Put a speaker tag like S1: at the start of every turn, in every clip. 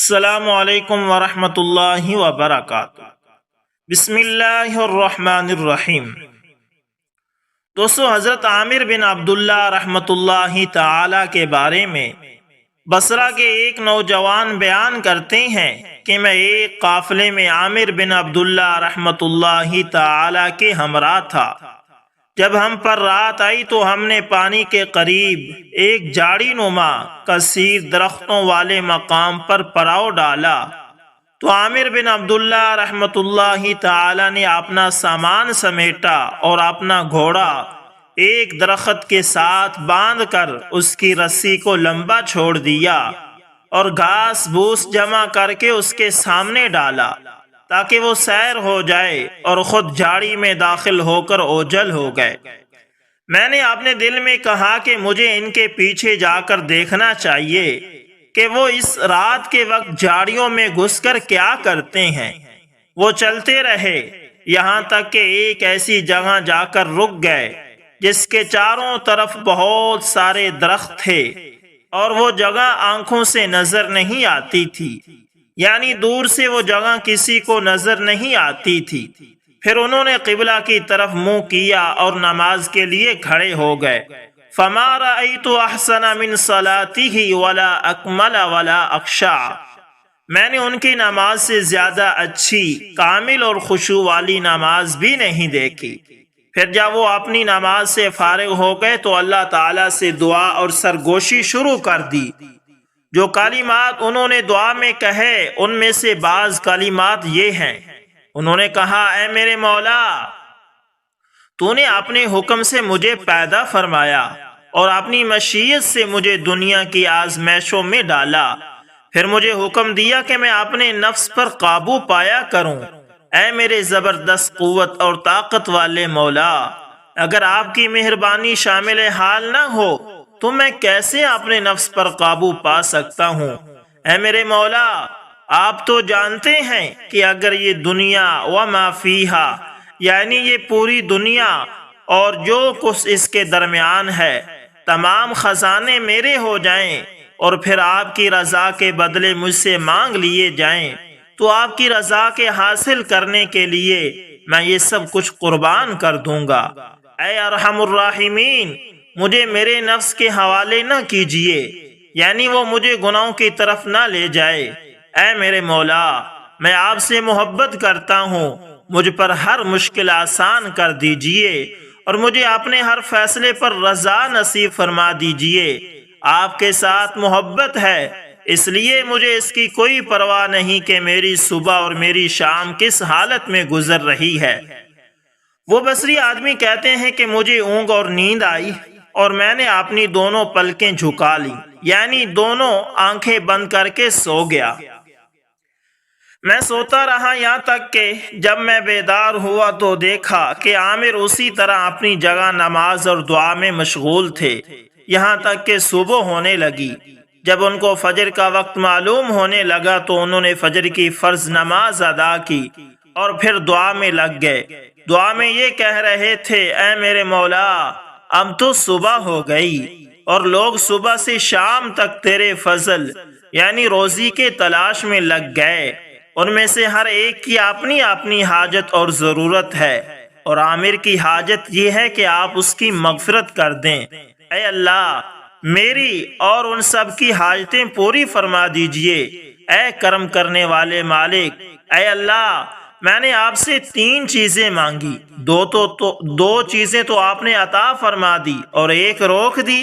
S1: السلام علیکم ورحمۃ اللہ وبرکاتہ۔ بسم اللہ الرحمن الرحیم۔ دوستو، حضرت عامر بن عبداللہ رحمۃ اللہ تعالی کے بارے میں بصرہ کے ایک نوجوان بیان کرتے ہیں کہ میں ایک قافلے میں عامر بن عبداللہ رحمۃ اللہ تعالی کے ہمراہ تھا۔ جب ہم پر رات آئی تو ہم نے پانی کے قریب ایک جھاڑی نما کثیر درختوں والے مقام پر پڑاؤ ڈالا تو عامر بن عبداللہ رحمۃ اللہ تعالی نے اپنا سامان سمیٹا اور اپنا گھوڑا ایک درخت کے ساتھ باندھ کر اس کی رسی کو لمبا چھوڑ دیا اور گھاس بھوس جمع کر کے اس کے سامنے ڈالا تاکہ وہ سیر ہو جائے، اور خود جھاڑی میں داخل ہو کر اوجھل ہو گئے۔ میں نے اپنے دل میں کہا کہ مجھے ان کے پیچھے جا کر دیکھنا چاہیے کہ وہ اس رات کے وقت جھاڑیوں میں گھس کر کیا کرتے ہیں۔ وہ چلتے رہے یہاں تک کہ ایک ایسی جگہ جا کر رک گئے جس کے چاروں طرف بہت سارے درخت تھے اور وہ جگہ آنکھوں سے نظر نہیں آتی تھی، یعنی دور سے وہ جگہ کسی کو نظر نہیں آتی تھی۔ پھر انہوں نے قبلہ کی طرف منہ کیا اور نماز کے لیے کھڑے ہو گئے۔ فما رأیت احسن من صلاتہ ولا اکمل ولا اخشع، میں نے ان کی نماز سے زیادہ اچھی، کامل اور خشوع والی نماز بھی نہیں دیکھی۔ پھر جب وہ اپنی نماز سے فارغ ہو گئے تو اللہ تعالیٰ سے دعا اور سرگوشی شروع کر دی۔ جو کلمات انہوں نے دعا میں کہے ان میں سے بعض کلمات یہ ہیں۔ انہوں نے کہا، اے میرے مولا، تو نے اپنے حکم سے مجھے پیدا فرمایا اور اپنی مشیت سے مجھے دنیا کی آزمائشوں میں ڈالا، پھر مجھے حکم دیا کہ میں اپنے نفس پر قابو پایا کروں۔ اے میرے زبردست قوت اور طاقت والے مولا، اگر آپ کی مہربانی شامل حال نہ ہو تو میں کیسے اپنے نفس پر قابو پا سکتا ہوں؟ اے میرے مولا، آپ تو جانتے ہیں کہ اگر یہ دنیا وما فیہا، یعنی یہ پوری دنیا اور جو کچھ اس کے درمیان ہے، تمام خزانے میرے ہو جائیں اور پھر آپ کی رضا کے بدلے مجھ سے مانگ لیے جائیں تو آپ کی رضا کے حاصل کرنے کے لیے میں یہ سب کچھ قربان کر دوں گا۔ اے ارحم الراحمین، مجھے میرے نفس کے حوالے نہ کیجیے، یعنی وہ مجھے گناہوں کی طرف نہ لے جائے۔ اے میرے مولا، میں آپ سے محبت کرتا ہوں، مجھ پر ہر مشکل آسان کر دیجیے اور مجھے اپنے ہر فیصلے پر رضا نصیب فرما دیجیے۔ آپ کے ساتھ محبت ہے، اس لیے مجھے اس کی کوئی پرواہ نہیں کہ میری صبح اور میری شام کس حالت میں گزر رہی ہے۔ وہ بصری آدمی کہتے ہیں کہ مجھے اونگ اور نیند آئی اور میں نے اپنی دونوں پلکیں جھکا لی، یعنی دونوں آنکھیں بند کر کے سو گیا۔ میں سوتا رہا یہاں تک کہ جب میں بیدار ہوا تو دیکھا کہ عامر اسی طرح اپنی جگہ نماز اور دعا میں مشغول تھے، یہاں تک کہ صبح ہونے لگی۔ جب ان کو فجر کا وقت معلوم ہونے لگا تو انہوں نے فجر کی فرض نماز ادا کی اور پھر دعا میں لگ گئے۔ دعا میں یہ کہہ رہے تھے، اے میرے مولا، اب تو صبح ہو گئی اور لوگ صبح سے شام تک تیرے فضل یعنی روزی کے تلاش میں لگ گئے، ان میں سے ہر ایک کی اپنی اپنی حاجت اور ضرورت ہے، اور عامر کی حاجت یہ ہے کہ آپ اس کی مغفرت کر دیں۔ اے اللہ، میری اور ان سب کی حاجتیں پوری فرما دیجئے۔ اے کرم کرنے والے مالک، اے اللہ، میں نے آپ سے 3 چیزیں مانگی، دو چیزیں تو آپ نے عطا فرما دی اور ایک روک دی۔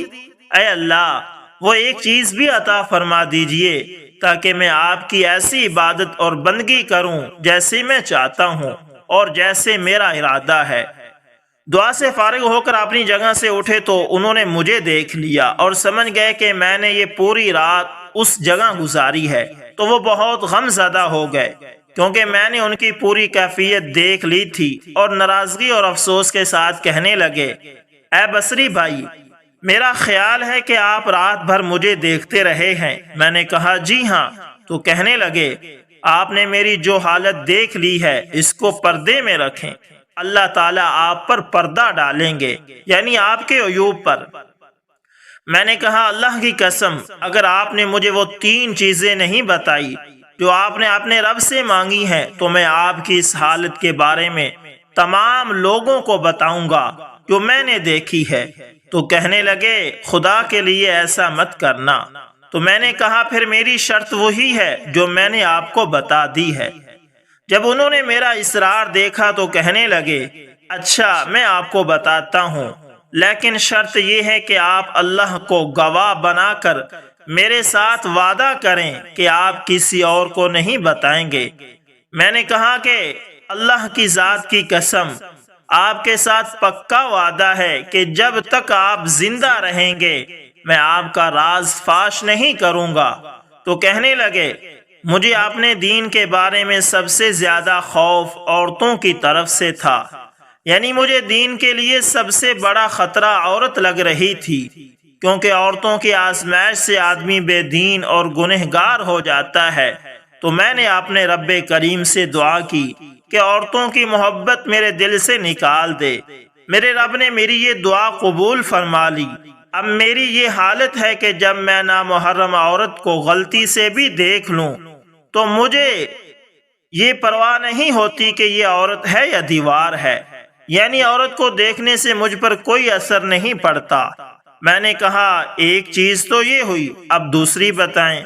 S1: اے اللہ، وہ ایک چیز بھی عطا فرما دیجئے تاکہ میں آپ کی ایسی عبادت اور بندگی کروں جیسے میں چاہتا ہوں اور جیسے میرا ارادہ ہے۔ دعا سے فارغ ہو کر اپنی جگہ سے اٹھے تو انہوں نے مجھے دیکھ لیا اور سمجھ گئے کہ میں نے یہ پوری رات اس جگہ گزاری ہے، تو وہ بہت غم زدہ ہو گئے کیونکہ میں نے ان کی پوری کیفیت دیکھ لی تھی، اور ناراضگی اور افسوس کے ساتھ کہنے لگے، اے بصری بھائی، میرا خیال ہے کہ آپ رات بھر مجھے دیکھتے رہے ہیں۔ میں نے کہا، جی ہاں۔ تو کہنے لگے، آپ نے میری جو حالت دیکھ لی ہے اس کو پردے میں رکھیں، اللہ تعالیٰ آپ پر پردہ ڈالیں گے، یعنی آپ کے عیوب پر۔ میں نے کہا اللہ کی قسم، اگر آپ نے مجھے وہ 3 چیزیں نہیں بتائی جو آپ نے اپنے رب سے مانگی ہیں تو میں آپ کی اس حالت کے بارے میں تمام لوگوں کو بتاؤں گا جو میں نے دیکھی ہے۔ تو کہنے لگے خدا کے لیے ایسا مت کرنا۔ تو میں نے کہا پھر میری شرط وہی ہے جو میں نے آپ کو بتا دی ہے۔ جب انہوں نے میرا اصرار دیکھا تو کہنے لگے اچھا میں آپ کو بتاتا ہوں، لیکن شرط یہ ہے کہ آپ اللہ کو گواہ بنا کر میرے ساتھ وعدہ کریں کہ آپ کسی اور کو نہیں بتائیں گے۔ میں نے کہا کہ اللہ کی ذات کی قسم، آپ کے ساتھ پکا وعدہ ہے کہ جب تک آپ زندہ رہیں گے میں آپ کا راز فاش نہیں کروں گا۔ تو کہنے لگے مجھے اپنے دین کے بارے میں سب سے زیادہ خوف عورتوں کی طرف سے تھا، یعنی مجھے دین کے لیے سب سے بڑا خطرہ عورت لگ رہی تھی، کیونکہ عورتوں کی آزمائش سے آدمی بے دین اور گنہگار ہو جاتا ہے۔ تو میں نے اپنے رب کریم سے دعا کی کہ عورتوں کی محبت میرے دل سے نکال دے۔ میرے رب نے میری یہ دعا قبول فرما لی۔ اب میری یہ حالت ہے کہ جب میں نامحرم عورت کو غلطی سے بھی دیکھ لوں تو مجھے یہ پرواہ نہیں ہوتی کہ یہ عورت ہے یا دیوار ہے، یعنی عورت کو دیکھنے سے مجھ پر کوئی اثر نہیں پڑتا۔ میں نے کہا ایک چیز تو یہ ہوئی، اب دوسری بتائیں۔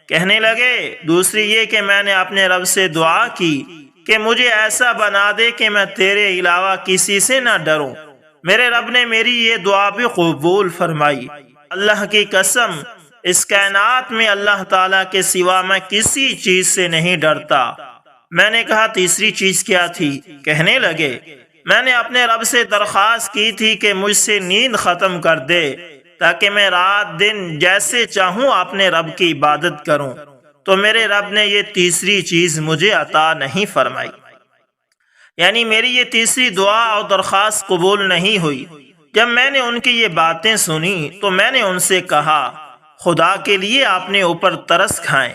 S1: کہنے لگے دوسری یہ کہ میں نے اپنے رب سے دعا کی کہ مجھے ایسا بنا دے کہ میں تیرے علاوہ کسی سے نہ ڈروں۔ میرے رب نے میری یہ دعا بھی قبول فرمائی۔ اللہ کی قسم، اس کائنات میں اللہ تعالیٰ کے سوا میں کسی چیز سے نہیں ڈرتا۔ میں نے کہا تیسری چیز کیا تھی؟ کہنے لگے میں نے اپنے رب سے درخواست کی تھی کہ مجھ سے نیند ختم کر دے تاکہ میں رات دن جیسے چاہوں اپنے رب کی عبادت کروں، تو میرے رب نے یہ تیسری چیز مجھے عطا نہیں فرمائی، یعنی میری یہ تیسری دعا اور درخواست قبول نہیں ہوئی۔ جب میں نے ان کی یہ باتیں سنی تو میں نے ان سے کہا خدا کے لیے اپنے اوپر ترس کھائیں،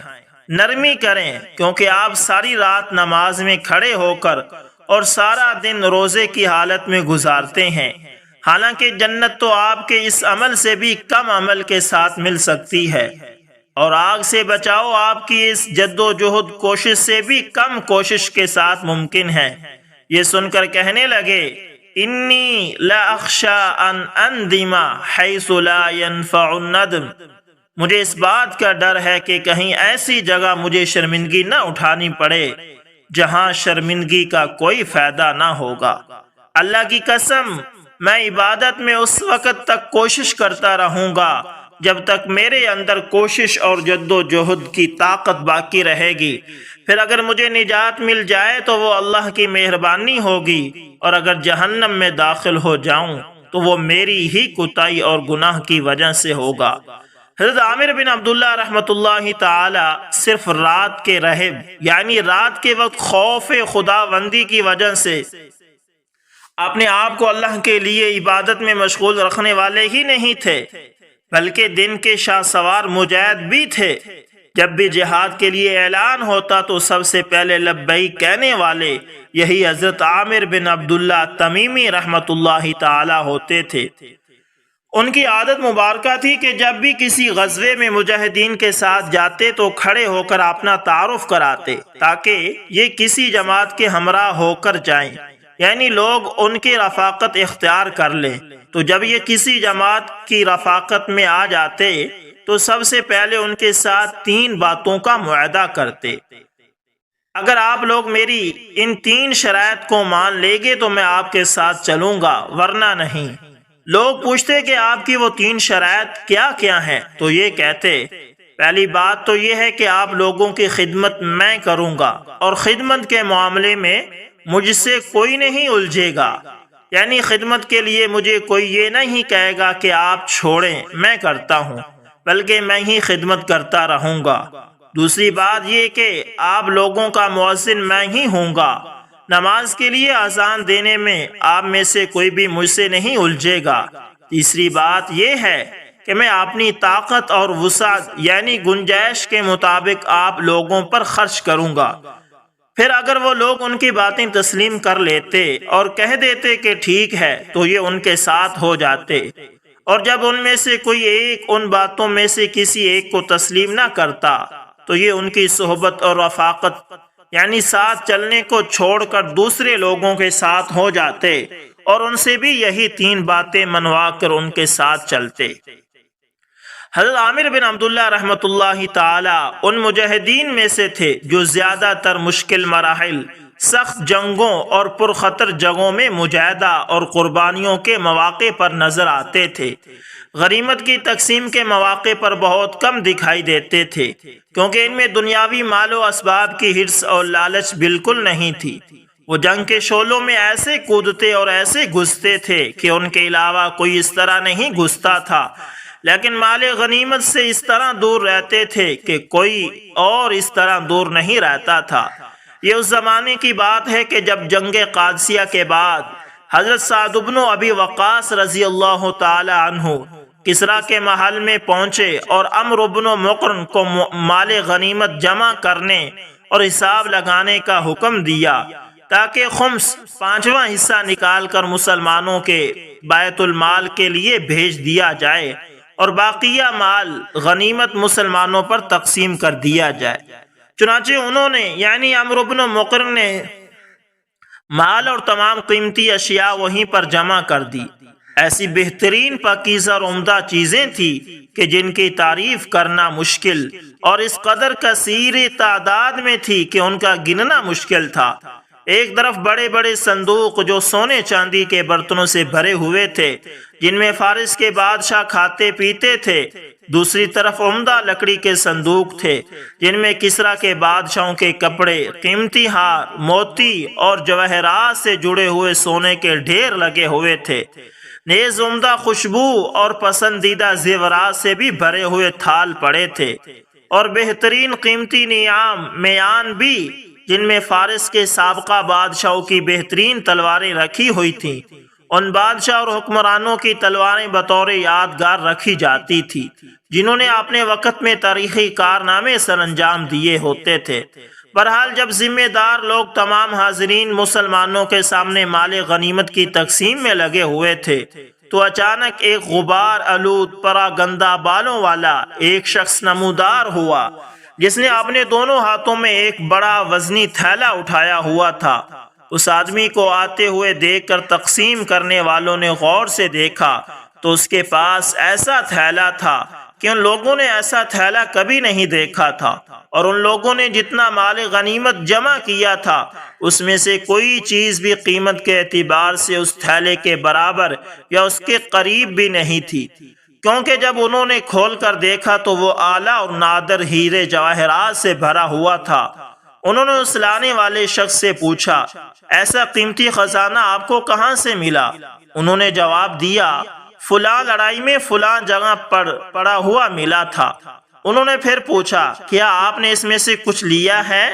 S1: نرمی کریں، کیونکہ آپ ساری رات نماز میں کھڑے ہو کر اور سارا دن روزے کی حالت میں گزارتے ہیں، حالانکہ جنت تو آپ کے اس عمل سے بھی کم عمل کے ساتھ مل سکتی ہے، اور آگ سے بچاؤ آپ کی اس جد و جہد کوشش سے بھی کم کوشش کے ساتھ ممکن ہے۔ یہ سن کر کہنے لگے انی لا اخشى ان اندم حیث لا ينفع الندم، مجھے اس بات کا ڈر ہے کہ کہیں ایسی جگہ مجھے شرمندگی نہ اٹھانی پڑے جہاں شرمندگی کا کوئی فائدہ نہ ہوگا۔ اللہ کی قسم، میں عبادت میں اس وقت تک کوشش کرتا رہوں گا جب تک میرے اندر کوشش اور جد و جہد کی طاقت باقی رہے گی، پھر اگر مجھے نجات مل جائے تو وہ اللہ کی مہربانی ہوگی، اور اگر جہنم میں داخل ہو جاؤں تو وہ میری ہی کوتاہی اور گناہ کی وجہ سے ہوگا۔ حضرت عامر بن عبداللہ رحمۃ اللہ تعالی صرف رات کے رہب، یعنی رات کے وقت خوف خداوندی کی وجہ سے اپنے آپ کو اللہ کے لیے عبادت میں مشغول رکھنے والے ہی نہیں تھے، بلکہ دن کے شاہ سوار مجاہد بھی تھے۔ جب بھی جہاد کے لیے اعلان ہوتا تو سب سے پہلے لبیک کہنے والے یہی حضرت عامر بن عبداللہ تمیمی رحمۃ اللہ تعالی ہوتے تھے۔ ان کی عادت مبارکہ تھی کہ جب بھی کسی غزوے میں مجاہدین کے ساتھ جاتے تو کھڑے ہو کر اپنا تعارف کراتے تاکہ یہ کسی جماعت کے ہمراہ ہو کر جائیں، یعنی لوگ ان کی رفاقت اختیار کر لیں۔ تو جب یہ کسی جماعت کی رفاقت میں آ جاتے تو سب سے پہلے ان کے ساتھ 3 باتوں کا معاہدہ کرتے، اگر آپ لوگ میری ان 3 شرائط کو مان لیں گے تو میں آپ کے ساتھ چلوں گا، ورنہ نہیں۔ لوگ پوچھتے کہ آپ کی وہ 3 شرائط کیا کیا ہیں، تو یہ کہتے پہلی بات تو یہ ہے کہ آپ لوگوں کی خدمت میں کروں گا، اور خدمت کے معاملے میں مجھ سے کوئی نہیں الجھے گا، یعنی خدمت کے لیے مجھے کوئی یہ نہیں کہے گا کہ آپ چھوڑیں، میں کرتا ہوں، بلکہ میں ہی خدمت کرتا رہوں گا۔ دوسری بات یہ کہ آپ لوگوں کا مؤذن میں ہی ہوں گا، نماز کے لیے اذان دینے میں آپ میں سے کوئی بھی مجھ سے نہیں الجھے گا۔ تیسری بات یہ ہے کہ میں اپنی طاقت اور وسعت یعنی گنجائش کے مطابق آپ لوگوں پر خرچ کروں گا۔ پھر اگر وہ لوگ ان کی باتیں تسلیم کر لیتے اور کہہ دیتے کہ ٹھیک ہے تو یہ ان کے ساتھ ہو جاتے، اور جب ان میں سے کوئی ایک ان باتوں میں سے کسی ایک کو تسلیم نہ کرتا تو یہ ان کی صحبت اور رفاقت یعنی ساتھ چلنے کو چھوڑ کر دوسرے لوگوں کے ساتھ ہو جاتے اور ان سے بھی یہی 3 باتیں منوا کر ان کے ساتھ چلتے۔ حضرت عامر بن عبداللہ رحمۃ اللہ تعالی ان مجاہدین میں سے تھے جو زیادہ تر مشکل مراحل، سخت جنگوں اور پرخطر جگہوں میں مجاہدہ اور قربانیوں کے مواقع پر نظر آتے تھے۔ غنیمت کی تقسیم کے مواقع پر بہت کم دکھائی دیتے تھے، کیونکہ ان میں دنیاوی مال و اسباب کی حرص اور لالچ بالکل نہیں تھی۔ وہ جنگ کے شعلوں میں ایسے کودتے اور ایسے گھستے تھے کہ ان کے علاوہ کوئی اس طرح نہیں گھستا تھا، لیکن مال غنیمت سے اس طرح دور رہتے تھے کہ کوئی اور اس طرح دور نہیں رہتا تھا۔ یہ اس زمانے کی بات ہے کہ جب جنگ قادسیہ کے بعد حضرت سعد بن ابی وقاص رضی اللہ تعالی عنہ کسریٰ کے محل میں پہنچے اور عمرو بن مقرن کو مال غنیمت جمع کرنے اور حساب لگانے کا حکم دیا تاکہ خمس 5واں حصہ نکال کر مسلمانوں کے بیت المال کے لیے بھیج دیا جائے اور باقیہ مال غنیمت مسلمانوں پر تقسیم کر دیا جائے۔ چنانچہ انہوں نے یعنی عمرو بن مقرن نے مال اور تمام قیمتی اشیاء وہیں پر جمع کر دی۔ ایسی بہترین پاکیزہ اور عمدہ چیزیں تھیں کہ جن کی تعریف کرنا مشکل اور اس قدر کثیر تعداد میں تھی کہ ان کا گننا مشکل تھا۔ ایک طرف بڑے بڑے صندوق جو سونے چاندی کے برتنوں سے بھرے ہوئے تھے جن میں فارس کے بادشاہ کھاتے پیتے تھے، دوسری طرف عمدہ لکڑی کے صندوق تھے جن میں کسریٰ کے بادشاہوں کے کپڑے، قیمتی ہار، موتی اور جواہرات سے جڑے ہوئے سونے کے ڈھیر لگے ہوئے تھے۔ نیز عمدہ خوشبو اور پسندیدہ زیورات سے بھی بھرے ہوئے تھال پڑے تھے اور بہترین قیمتی نیام میان بھی جن میں فارس کے سابقہ بادشاہوں کی بہترین تلواریں رکھی ہوئی تھیں۔ ان بادشاہ اور حکمرانوں کی تلواریں بطور یادگار رکھی جاتی تھی جنہوں نے اپنے وقت میں تاریخی کارنامے سر انجام دیے ہوتے تھے۔ بہرحال جب ذمہ دار لوگ تمام حاضرین مسلمانوں کے سامنے مال غنیمت کی تقسیم میں لگے ہوئے تھے تو اچانک ایک غبار آلود پراگندہ بالوں والا ایک شخص نمودار ہوا جس نے اپنے دونوں ہاتھوں میں ایک بڑا وزنی تھیلا اٹھایا ہوا تھا۔ اس آدمی کو آتے ہوئے دیکھ کر تقسیم کرنے والوں نے غور سے دیکھا تو اس کے پاس ایسا تھیلا تھا کہ ان لوگوں نے ایسا تھیلا کبھی نہیں دیکھا تھا، اور ان لوگوں نے جتنا مال غنیمت جمع کیا تھا اس میں سے کوئی چیز بھی قیمت کے اعتبار سے اس تھیلے کے برابر یا اس کے قریب بھی نہیں تھی، کیونکہ جب انہوں نے کھول کر دیکھا تو وہ اعلیٰ اور نادر ہیرے جواہرات سے بھرا ہوا تھا۔ انہوں نے اس لانے والے شخص سے پوچھا، ایسا قیمتی خزانہ آپ کو کہاں سے ملا؟ انہوں نے جواب دیا، فلاں لڑائی میں فلاں جگہ پر پڑا ہوا ملا تھا۔ انہوں نے پھر پوچھا، کیا آپ نے اس میں سے کچھ لیا ہے؟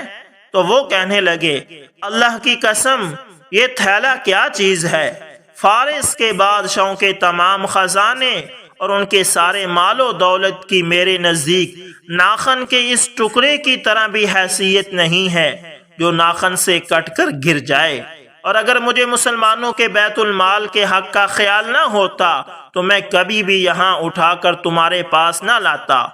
S1: تو وہ کہنے لگے، اللہ کی قسم یہ تھیلا کیا چیز ہے؟ فارس کے بادشاہوں کے تمام خزانے اور ان کے سارے مال و دولت کی میرے نزدیک ناخن کے اس ٹکڑے کی طرح بھی حیثیت نہیں ہے جو ناخن سے کٹ کر گر جائے، اور اگر مجھے مسلمانوں کے بیت المال کے حق کا خیال نہ ہوتا تو میں کبھی بھی یہاں اٹھا کر تمہارے پاس نہ لاتا۔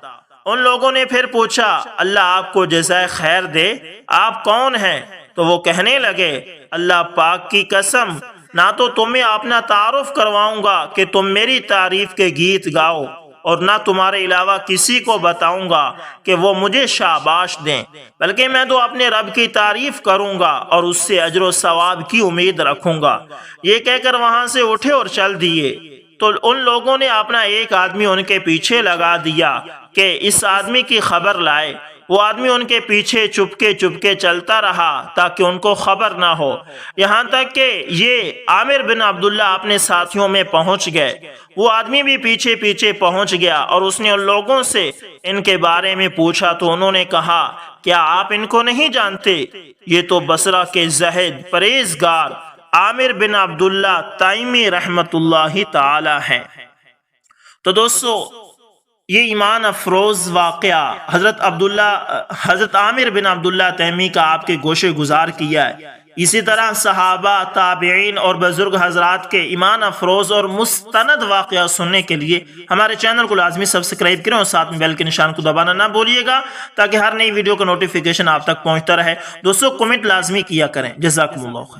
S1: ان لوگوں نے پھر پوچھا، اللہ آپ کو جزائے خیر دے، آپ کون ہیں؟ تو وہ کہنے لگے، اللہ پاک کی قسم نہ تو تمہیں اپنا تعارف کرواؤں گا کہ تم میری تعریف کے گیت گاؤ، اور نہ تمہارے علاوہ کسی کو بتاؤں گا کہ وہ مجھے شاباش دیں، بلکہ میں تو اپنے رب کی تعریف کروں گا اور اس سے اجر و ثواب کی امید رکھوں گا۔ یہ کہہ کر وہاں سے اٹھے اور چل دیے۔ تو ان لوگوں نے اپنا ایک آدمی ان کے پیچھے لگا دیا کہ اس آدمی کی خبر لائے۔ وہ آدمی ان کے پیچھے چپکے چلتا رہا تاکہ ان کو خبر نہ ہو، یہاں تک کہ یہ عامر بن عبداللہ اپنے ساتھیوں میں پہنچ گئے۔ وہ آدمی بھی پیچھے پہنچ گیا اور اس نے ان لوگوں سے ان کے بارے میں پوچھا تو انہوں نے کہا، کیا آپ ان کو نہیں جانتے؟ یہ تو بصرہ کے زاہد پرہیزگار عامر بن عبداللہ تیمی رحمت اللہ تعالی ہیں۔ تو دوستو، یہ ایمان افروز واقعہ حضرت عامر بن عبداللہ تیمی کا آپ کے گوشے گزار کیا ہے اسی طرح صحابہ، تابعین اور بزرگ حضرات کے ایمان افروز اور مستند واقعات سننے کے لیے ہمارے چینل کو لازمی سبسکرائب کریں اور ساتھ میں بیل کے نشان کو دبانا نہ بھولیے گا تاکہ ہر نئی ویڈیو کا نوٹیفیکیشن آپ تک پہنچتا رہے۔ دوستو کمنٹ لازمی کیا کریں۔ جزاکم اللہ خیر۔